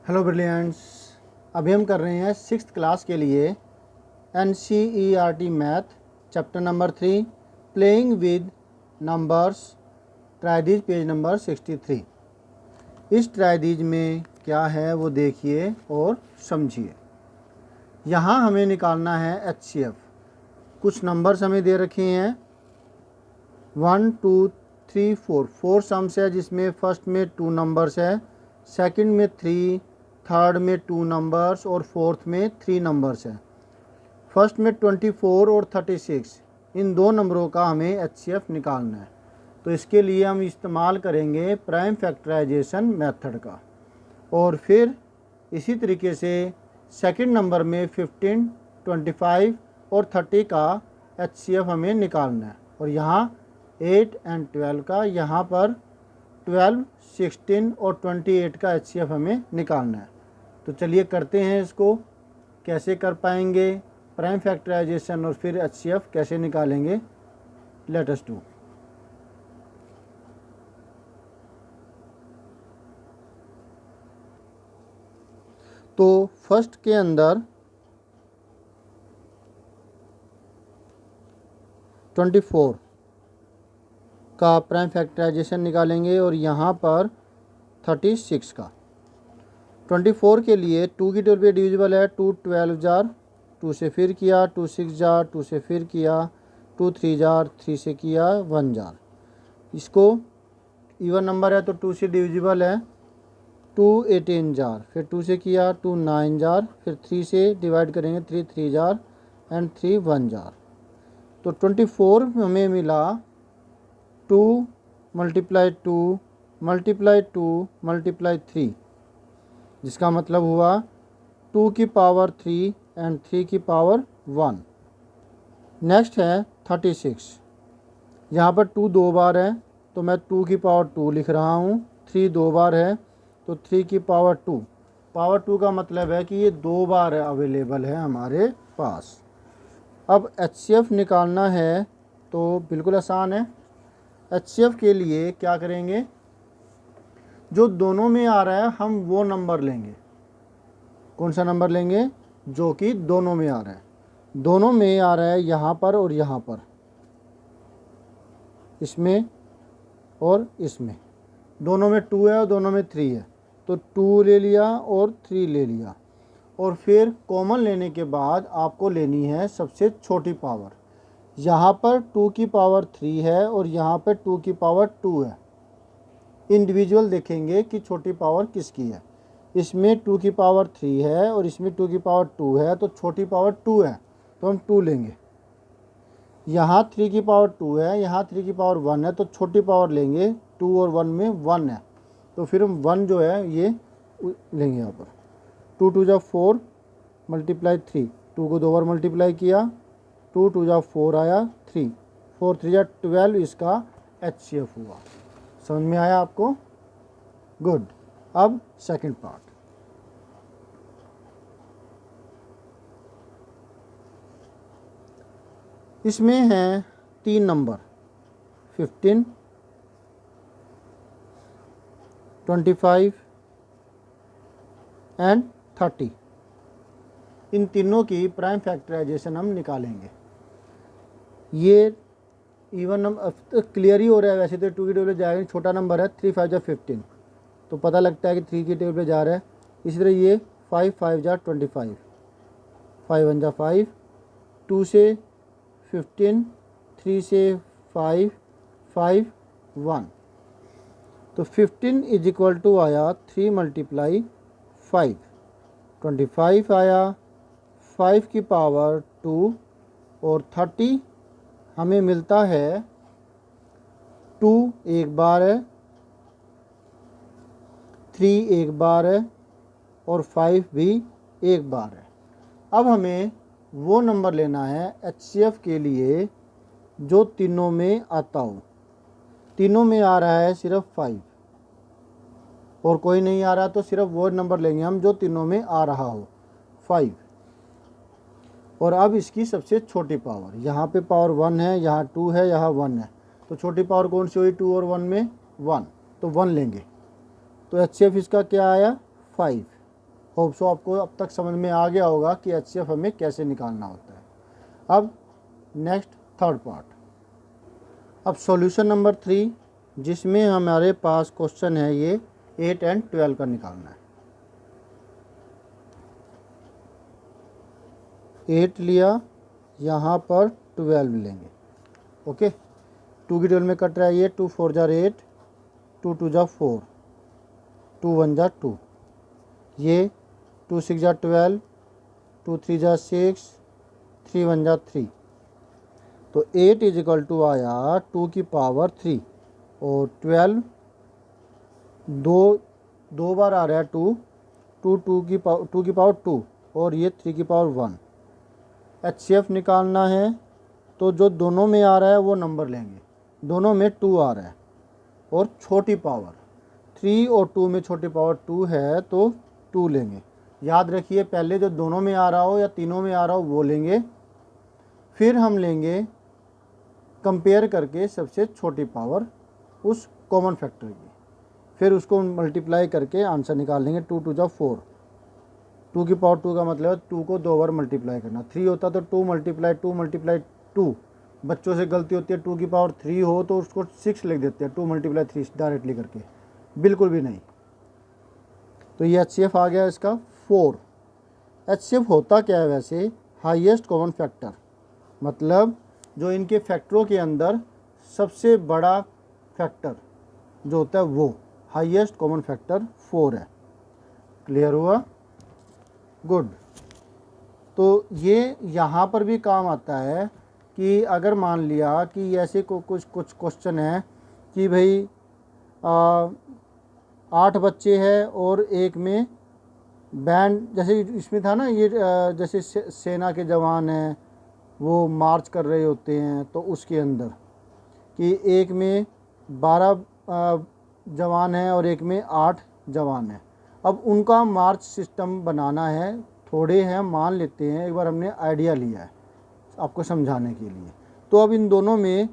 Hello brilliants. अभी हम कर रहे हैं 6th क्लास के लिए NCERT math chapter number 3 playing with numbers ट्रायदीज पेज नंबर 63। इस ट्रायदीज में क्या है वो देखिए और समझिए। यहाँ हमें निकालना है HCF। कुछ नंबर्स हमें दे रखे हैं 1 2 3 4 4 सम्स है, जिसमें फर्स्ट में 2 नंबर्स है, सेकंड में 3, थर्ड में 2 नंबर्स और फोर्थ में 3 नंबर्स है। फर्स्ट में 24 और 36, इन दो नंबरों का हमें HCF निकालना है। तो इसके लिए हम इस्तेमाल करेंगे प्राइम फैक्टराइजेशन मेथड का। और फिर इसी तरीके से सेकंड नंबर में 15, 25 और 30 का HCF हमें निकालना है। और यहाँ 8 और 12 का, यहाँ पर 12, 16 और 28 का HCF हमें निकालना है। तो चलिए करते हैं इसको। कैसे कर पाएंगे प्राइम फैक्टराइजेशन और फिर HCF कैसे निकालेंगे, लेट अस डू। तो फर्स्ट के अंदर 24 का प्राइम फैक्टराइजेशन निकालेंगे और यहाँ पर 36 का। 24 के लिए 2 की टेबल पे डिविजिबल है। 2 12 जार, 2 से फिर किया, 2 6 जार, 2 से फिर किया, 2 3 जार, 3 से किया, 1 जार। इसको इवन नंबर है तो 2 से डिविजिबल है। 2 18 जार, फिर 2 से किया, 2 9 जार, फिर 3 से डिवाइड करेंगे, 3 3 जार एंड 3 1 जार। तो 24 हमें मिला 2 मल्टीप्लाई 2 मल्टीप्लाई 2 मल्टीप्लाई 3, जिसका मतलब हुआ 2 की पावर 3 एंड 3 की पावर 1। नेक्स्ट है 36। यहाँ पर 2 दो बार है तो मैं 2 की पावर 2 लिख रहा हूँ। 3 दो बार है तो 3 की पावर 2। पावर 2 का मतलब है कि ये 2 बार अवेलेबल है हमारे पास। अब HCF निकालना है तो बिल्कुल आसान है। HCF के लिए क्या करेंगे, जो दोनों में आ रहा है हम वो नंबर लेंगे। कौन सा नंबर लेंगे? जो कि दोनों में आ रहा है। दोनों में आ रहा है यहाँ पर और यहाँ पर, इसमें और इसमें। दोनों में 2 है और दोनों में 3 है, तो 2 ले लिया और 3 ले लिया। और फिर कॉमन लेने के बाद आपको लेनी है सबसे छोटी पावर। यहाँ पर 2 की पावर 3 है और यहाँ पर 2 की पावर 2 है। इंडिविजुअल देखेंगे कि छोटी पावर किसकी है। इसमें 2 की पावर 3 है और इसमें 2 की पावर 2 है, तो छोटी पावर 2 है तो हम 2 लेंगे। यहाँ 3 की पावर 2 है, यहाँ 3 की पावर 1 है, तो छोटी पावर लेंगे। 2 और 1 में 1 है, तो फिर हम 1 जो है ये लेंगे यहाँ पर। 2 2 जा 4 मल्टीप्लाई 3, 2 को 2 बार मल्टीप्लाई किया, 2 2 जा 4 आया, 3 4 3 जा 12, इसका HCF हुआ। समझ में आया आपको? गुड। अब सेकंड पार्ट। इसमें हैं 3 नंबर 15, 25 एंड 30। इन तीनों की प्राइम फैक्टराइजेशन हम निकालेंगे। ये इवन नंबर क्लियर ही हो रहा है। वैसे तो 2 की टेबल पे जाएगा, छोटा नंबर है। 3 5 जा 15, तो पता लगता है कि 3 की टेबल पे जा रहा है। इसी तरह ये 5 5 जा 25, 5 1 जा 5, 2 से 15, 3 से 5 5 1, तो 15 इज इक्वल टू आया 3 मल्टीप्लाई 5। 25 आया 5 की पावर 2 और 30 हमें मिलता है 2 एक बार है, 3 एक बार है और 5 भी एक बार है। अब हमें वो नंबर लेना है HCF के लिए जो तीनों में आता हो। तीनों में आ रहा है सिर्फ 5 और कोई नहीं आ रहा, तो सिर्फ वो नंबर लेंगे हम जो तीनों में आ रहा हो, 5। और अब इसकी सबसे छोटी पावर, यहाँ पे पावर 1 है, यहाँ 2 है, यहाँ 1 है, तो छोटी पावर कौन सी हुई? 2 और 1 में 1, तो 1 लेंगे। तो HCF इसका क्या आया? 5। होप सो आपको अब तक समझ में आ गया होगा कि HCF हमें कैसे निकालना होता है। अब नेक्स्ट थर्ड पार्ट, अब सॉल्यूशन नंबर 3 जिसमें हमारे पास क्वेश्चन है ये 8 और 12 का निकालना है। 8 लिया, यहाँ पर 12 लेंगे। ओके, 2 की 12 में कट रहा है ये, 2 4 जार 8, 2 2 जार 4, 2 1 जार 2, ये 2 6 जार 12, 2 3 जार 6, 3 1 जार 3। तो 8 इज इक्वल टू आया 2 की पावर 3 और 12 दो बार आ रहा है 2 की पावर 2 और ये 3 की पावर 1। HCF निकालना है तो जो दोनों में आ रहा है वो नंबर लेंगे, दोनों में 2 आ रहा है और छोटी पावर 3 और 2 में छोटी पावर 2 है तो 2 लेंगे। याद रखिए पहले जो दोनों में आ रहा हो या तीनों में आ रहा हो वो लेंगे, फिर हम लेंगे कंपेयर करके सबसे छोटी पावर उस कॉमन फैक्टर की, फिर उसको मल्टीप्लाई करके आंसर निकाल लेंगे। 2 2 जा 4, 2 की पावर 2 का मतलब है 2 को 2 बार मल्टीप्लाई करना। 3 होता तो 2 मल्टीप्लाई 2। बच्चों से गलती होती है 2 की पावर 3 हो तो उसको 6 लिख देते हैं, 2 मल्टीप्लाई 3 डायरेक्टली करके, बिल्कुल भी नहीं। तो ये HCF आ गया इसका 4। HCF होता क्या है वैसे, हाईएस्ट कॉमन फैक्टर, मतलब जो इनके फैक्टरों के अंदर सबसे बड़ा फैक्टर जो होता है वो हाईएस्ट कॉमन फैक्टर 4 है। क्लियर हुआ? गुड। तो ये यहाँ पर भी काम आता है कि अगर मान लिया कि ऐसे कुछ क्वेश्चन है कि भाई 8 बच्चे हैं और एक में बैंड, जैसे इसमें था ना ये जैसे सेना के जवान हैं वो मार्च कर रहे होते हैं, तो उसके अंदर कि एक में 12 जवान हैं और एक में 8 जवान हैं। अब उनका मार्च सिस्टम बनाना है, थोड़े हैं मान लेते हैं, एक बार हमने आइडिया लिया है आपको समझाने के लिए। तो अब इन दोनों में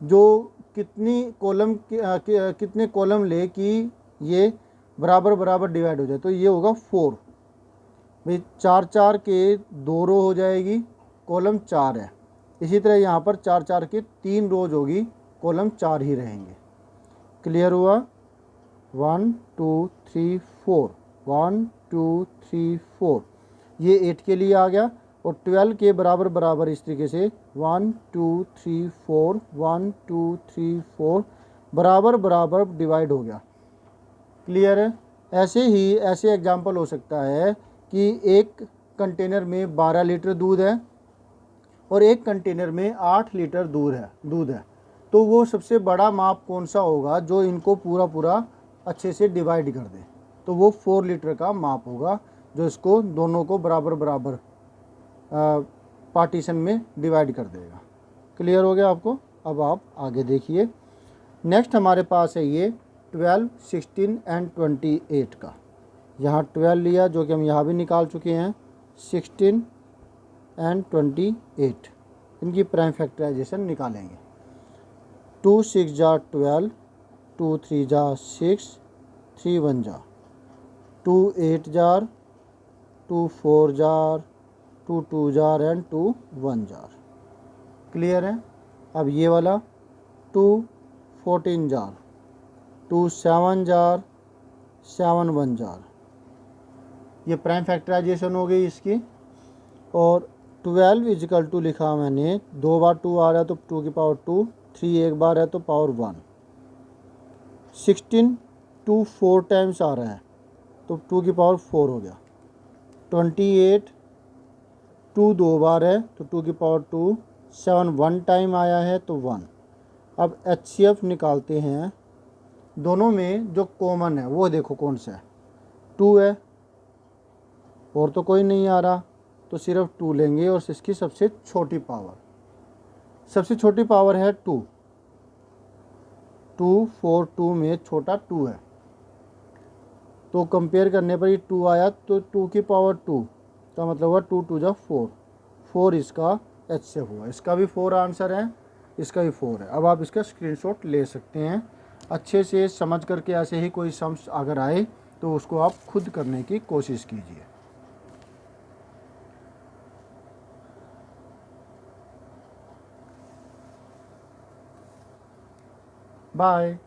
जो कितने कॉलम ले कि ये बराबर बराबर डिवाइड हो जाए, तो ये होगा 4 भाई, 4 4 के 2 रो हो जाएगी, कॉलम 4 है। इसी तरह यहाँ पर 4 4 की 3 रोज होगी, कॉलम 4 ही रहेंगे। क्लियर हुआ? 1 2 3 4, 1 2 3 4, ये 8 के लिए आ गया और 12 के बराबर बराबर इस तरीके से 1 2 3 4, 1 2 3 4 बराबर बराबर डिवाइड हो गया। क्लियर है? ऐसे एग्जाम्पल हो सकता है कि एक कंटेनर में 12 लीटर दूध है और एक कंटेनर में 8 लीटर दूध है, तो वो सबसे बड़ा माप कौन सा होगा जो इनको पूरा अच्छे से डिवाइड कर दे, तो वो 4 लीटर का माप होगा जो इसको दोनों को बराबर बराबर पार्टीशन में डिवाइड कर देगा। क्लियर हो गया आपको? अब आप आगे देखिए। नेक्स्ट हमारे पास है ये 12, 16 एंड 28 का। यहाँ 12 लिया जो कि हम यहाँ भी निकाल चुके हैं, 16 एंड 28 इनकी प्राइम फैक्टराइजेशन निकालेंगे। 2 6 jar 12, 2 3 jar 6, 3 1 jar, 2 8 jar, 2 4 jar, 2 2 jar and 2 1 jar. Clear है? अब ये वाला 2 14 जार, 2 7 जार, 7 1 जार, ये प्राइम फैक्टराइजेशन हो गई इसकी। और 12 इजिकल टू लिखा मैंने, 2 बार 2 आ रहा है तो 2 की पावर 2, 3 एक बार है तो पावर 1। 16 2 4 टाइम्स आ रहा है तो 2 की पावर 4 हो गया। 28 2 2 बार है तो 2 की पावर 2, 7 1 टाइम आया है तो 1। अब HCF निकालते हैं। दोनों में जो कॉमन है वो देखो कौन सा है, 2 है और तो कोई नहीं आ रहा, तो सिर्फ 2 लेंगे और इसकी सबसे छोटी पावर है 2। 2 4 2 में छोटा 2 है, तो कंपेयर करने पर ये 2 आया तो 2 की पावर 2 का मतलब हुआ 2 2 जा 4, 4 इसका HCF हुआ। इसका भी 4 आंसर है, इसका भी 4 है। अब आप इसका स्क्रीनशॉट ले सकते हैं। अच्छे से समझ करके ऐसे ही कोई सम्स अगर आए तो उसको आप खुद करने की कोशिश कीजिए। बाय।